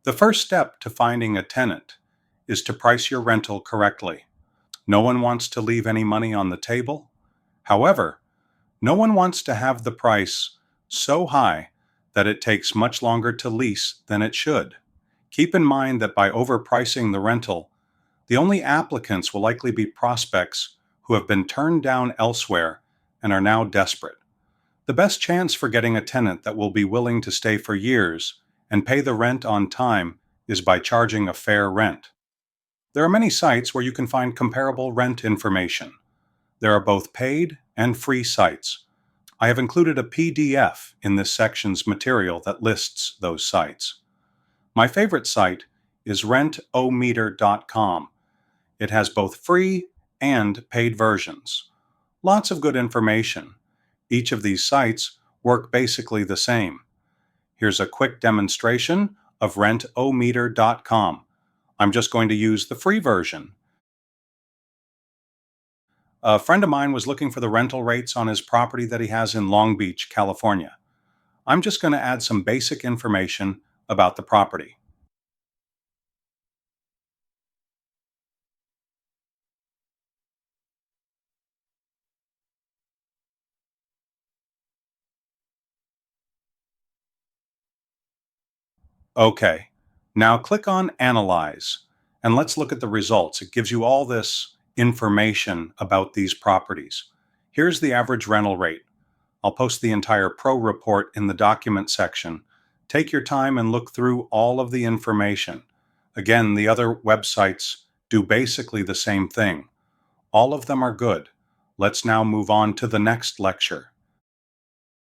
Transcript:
The first step to finding a tenant is to price your rental correctly. No one wants to leave any money on the table. However, no one wants to have the price so high that it takes much longer to lease than it should. Keep in mind that by overpricing the rental, the only applicants will likely be prospects who have been turned down elsewhere and are now desperate. The best chance for getting a tenant that will be willing to stay for years and pay the rent on time is by charging a fair rent. There are many sites where you can find comparable rent information. There are both paid and free sites. I have included a PDF in this section's material that lists those sites. My favorite site is rentometer.com. It has both free and paid versions. Lots of good information. Each of these sites work basically the same. Here's a quick demonstration of rentometer.com. I'm just going to use the free version. A friend of mine was looking for the rental rates on his property that he has in Long Beach, California. I'm just going to add some basic information about the property. Okay, now click on Analyze, and let's look at the results. It gives you all this information about these properties. Here's the average rental rate. I'll post the entire pro report in the document section. Take your time and look through all of the information. Again, the other websites do basically the same thing. All of them are good. Let's now move on to the next lecture.